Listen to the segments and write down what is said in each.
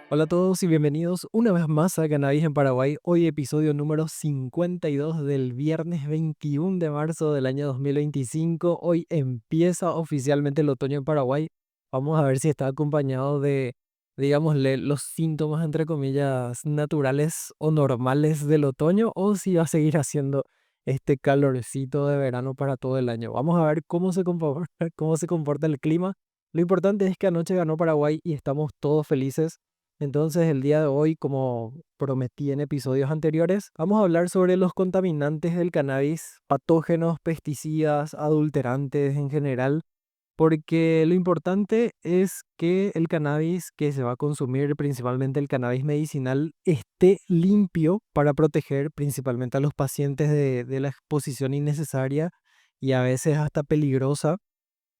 Hola a todos y bienvenidos una vez más a Cannabis en Paraguay. Hoy episodio número 52 del viernes 21 de marzo del año 2025. Hoy empieza oficialmente el otoño en Paraguay. Vamos a ver si está acompañado de, digámosle, los síntomas entre comillas naturales o normales del otoño o si va a seguir haciendo este calorcito de verano para todo el año. Vamos a ver cómo se comporta, cómo se comporta el clima. Lo importante es que anoche ganó Paraguay y estamos todos felices. Entonces, el día de hoy, como prometí en episodios anteriores, vamos a hablar sobre los contaminantes del cannabis, patógenos, pesticidas, adulterantes en general, porque lo importante es que el cannabis que se va a consumir, principalmente el cannabis medicinal, esté limpio para proteger principalmente a los pacientes de la exposición innecesaria y a veces hasta peligrosa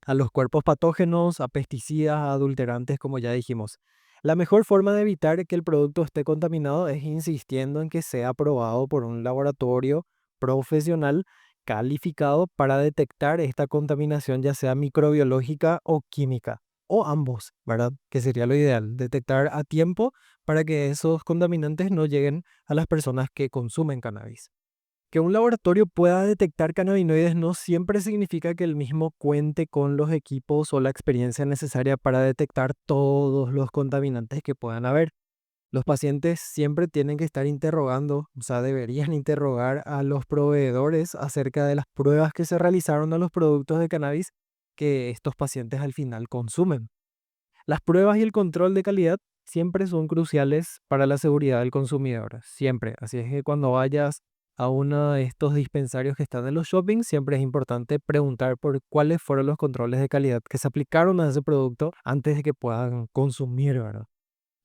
a los cuerpos patógenos, a pesticidas, a adulterantes, como ya dijimos. La mejor forma de evitar que el producto esté contaminado es insistiendo en que sea aprobado por un laboratorio profesional calificado para detectar esta contaminación, ya sea microbiológica o química, o ambos, ¿verdad? Que sería lo ideal, detectar a tiempo para que esos contaminantes no lleguen a las personas que consumen cannabis. Que un laboratorio pueda detectar cannabinoides no siempre significa que el mismo cuente con los equipos o la experiencia necesaria para detectar todos los contaminantes que puedan haber. Los pacientes siempre tienen que estar interrogando, o sea, deberían interrogar a los proveedores acerca de las pruebas que se realizaron a los productos de cannabis que estos pacientes al final consumen. Las pruebas y el control de calidad siempre son cruciales para la seguridad del consumidor, siempre. Así es que cuando vayas a uno de estos dispensarios que están en los shopping, siempre es importante preguntar por cuáles fueron los controles de calidad que se aplicaron a ese producto antes de que puedan consumir, ¿verdad?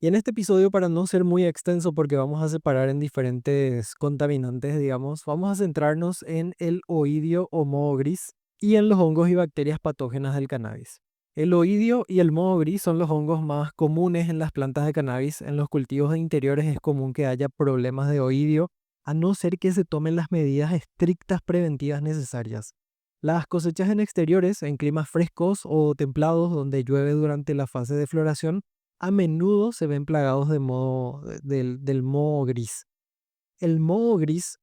Y en este episodio, para no ser muy extenso, porque vamos a separar en diferentes contaminantes, digamos, vamos a centrarnos en el oidio o moho gris y en los hongos y bacterias patógenas del cannabis. El oidio y el moho gris son los hongos más comunes en las plantas de cannabis. En los cultivos de interiores es común que haya problemas de oidio, a no ser que se tomen las medidas estrictas preventivas necesarias. Las cosechas en exteriores, en climas frescos o templados donde llueve durante la fase de floración, a menudo se ven plagados del moho gris. El moho gris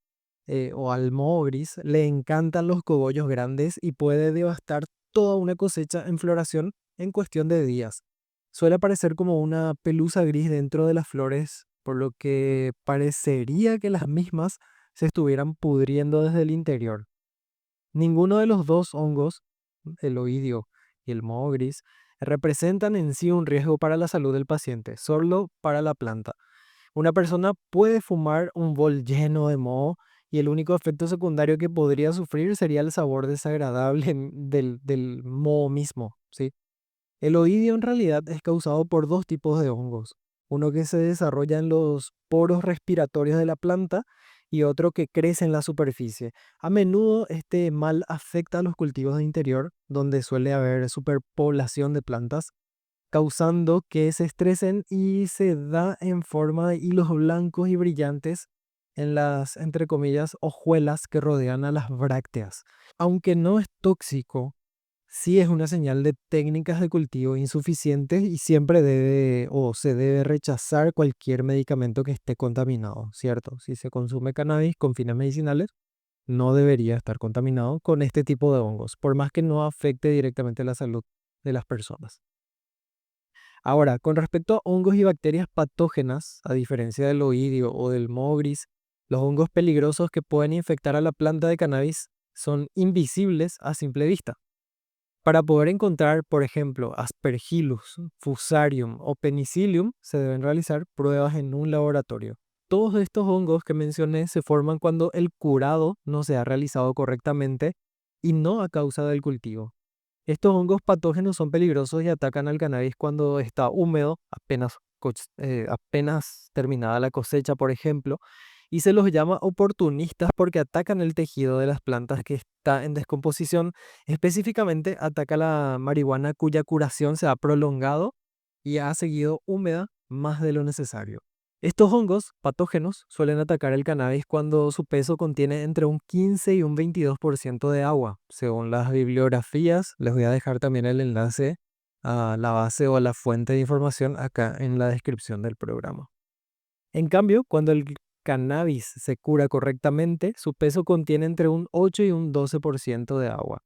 o al moho gris le encantan los cogollos grandes y puede devastar toda una cosecha en floración en cuestión de días. Suele aparecer como una pelusa gris dentro de las flores, por lo que parecería que las mismas se estuvieran pudriendo desde el interior. Ninguno de los dos hongos, el oidio y el moho gris, representan en sí un riesgo para la salud del paciente, solo para la planta. Una persona puede fumar un bol lleno de moho y el único efecto secundario que podría sufrir sería el sabor desagradable del moho mismo, ¿sí? El oidio en realidad es causado por dos tipos de hongos, uno que se desarrolla en los poros respiratorios de la planta y otro que crece en la superficie. A menudo este mal afecta a los cultivos de interior, donde suele haber superpoblación de plantas, causando que se estresen y se da en forma de hilos blancos y brillantes en las, entre comillas, hojuelas que rodean a las brácteas. Aunque no es tóxico, sí es una señal de técnicas de cultivo insuficientes y siempre debe o se debe rechazar cualquier medicamento que esté contaminado, ¿cierto? Si se consume cannabis con fines medicinales, no debería estar contaminado con este tipo de hongos, por más que no afecte directamente la salud de las personas. Ahora, con respecto a hongos y bacterias patógenas, a diferencia del oidio o del moho gris, los hongos peligrosos que pueden infectar a la planta de cannabis son invisibles a simple vista. Para poder encontrar, por ejemplo, Aspergillus, Fusarium o Penicillium, se deben realizar pruebas en un laboratorio. Todos estos hongos que mencioné se forman cuando el curado no se ha realizado correctamente y no a causa del cultivo. Estos hongos patógenos son peligrosos y atacan al cannabis cuando está húmedo, apenas terminada la cosecha, por ejemplo, y se los llama oportunistas porque atacan el tejido de las plantas que está en descomposición. Específicamente ataca la marihuana cuya curación se ha prolongado y ha seguido húmeda más de lo necesario. Estos hongos patógenos suelen atacar el cannabis cuando su peso contiene entre un 15 y un 22% de agua. Según las bibliografías, les voy a dejar también el enlace, a la base o a la fuente de información acá en la descripción del programa. En cambio, cuando el cannabis se cura correctamente, su peso contiene entre un 8 y un 12% de agua.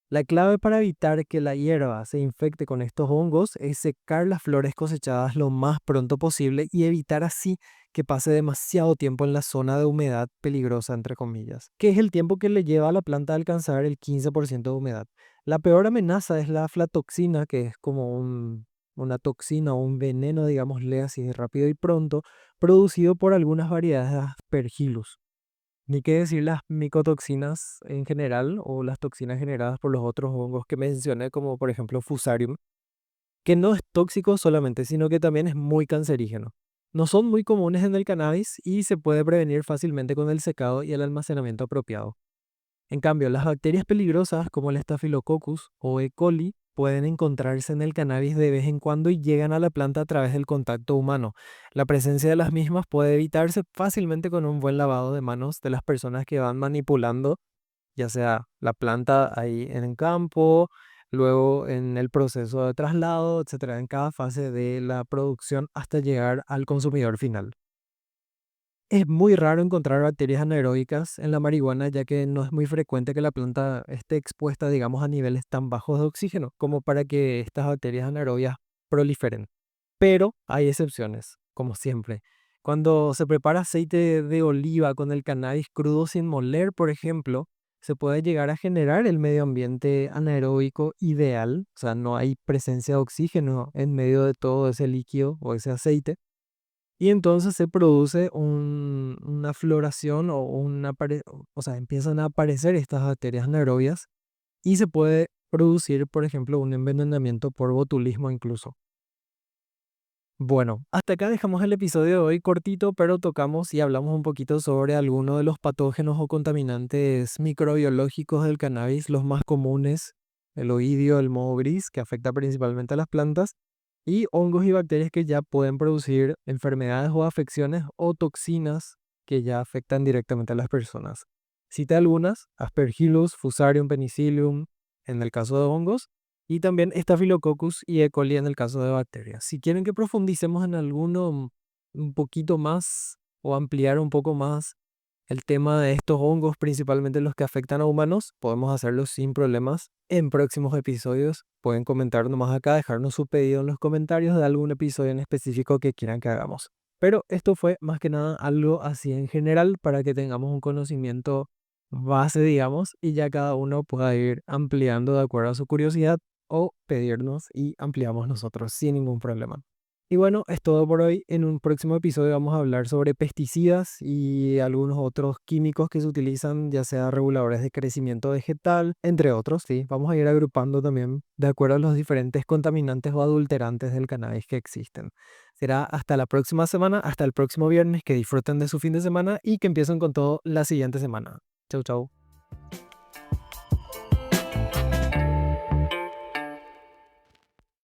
La clave para evitar que la hierba se infecte con estos hongos es secar las flores cosechadas lo más pronto posible y evitar así que pase demasiado tiempo en la zona de humedad peligrosa, entre comillas, que es el tiempo que le lleva a la planta a alcanzar el 15% de humedad. La peor amenaza es la aflatoxina, que es como una toxina o un veneno, digámosle así, rápido y pronto, producido por algunas variedades de Aspergillus. Ni qué decir las micotoxinas en general o las toxinas generadas por los otros hongos que mencioné, como por ejemplo Fusarium, que no es tóxico solamente, sino que también es muy cancerígeno. No son muy comunes en el cannabis y se puede prevenir fácilmente con el secado y el almacenamiento apropiado. En cambio, las bacterias peligrosas como el Staphylococcus o E. coli pueden encontrarse en el cannabis de vez en cuando y llegan a la planta a través del contacto humano. La presencia de las mismas puede evitarse fácilmente con un buen lavado de manos de las personas que van manipulando, ya sea la planta ahí en el campo, luego en el proceso de traslado, etcétera, en cada fase de la producción hasta llegar al consumidor final. Es muy raro encontrar bacterias anaeróbicas en la marihuana, ya que no es muy frecuente que la planta esté expuesta, digamos, a niveles tan bajos de oxígeno como para que estas bacterias anaerobias proliferen. Pero hay excepciones, como siempre. Cuando se prepara aceite de oliva con el cannabis crudo sin moler, por ejemplo, se puede llegar a generar el medio ambiente anaeróbico ideal, o sea, no hay presencia de oxígeno en medio de todo ese líquido o ese aceite. Y entonces se produce una floración o o sea, empiezan a aparecer estas bacterias anaerobias y se puede producir, por ejemplo, un envenenamiento por botulismo incluso. Bueno, hasta acá dejamos el episodio de hoy cortito, pero tocamos y hablamos un poquito sobre algunos de los patógenos o contaminantes microbiológicos del cannabis, los más comunes, el oidio, el moho gris, que afecta principalmente a las plantas, y hongos y bacterias que ya pueden producir enfermedades o afecciones o toxinas que ya afectan directamente a las personas. Cité algunas: Aspergillus, Fusarium, Penicillium en el caso de hongos, y también Staphylococcus y E. coli en el caso de bacterias. Si quieren que profundicemos en alguno un poquito más o ampliar un poco más el tema de estos hongos, principalmente los que afectan a humanos, podemos hacerlo sin problemas en próximos episodios. Pueden comentar nomás acá, dejarnos su pedido en los comentarios de algún episodio en específico que quieran que hagamos. Pero esto fue más que nada algo así en general para que tengamos un conocimiento base, digamos, y ya cada uno pueda ir ampliando de acuerdo a su curiosidad o pedirnos y ampliamos nosotros sin ningún problema. Y bueno, es todo por hoy. En un próximo episodio vamos a hablar sobre pesticidas y algunos otros químicos que se utilizan, ya sea reguladores de crecimiento vegetal, entre otros, sí. Vamos a ir agrupando también de acuerdo a los diferentes contaminantes o adulterantes del cannabis que existen. Será hasta la próxima semana, hasta el próximo viernes, que disfruten de su fin de semana y que empiecen con todo la siguiente semana. Chau, chau.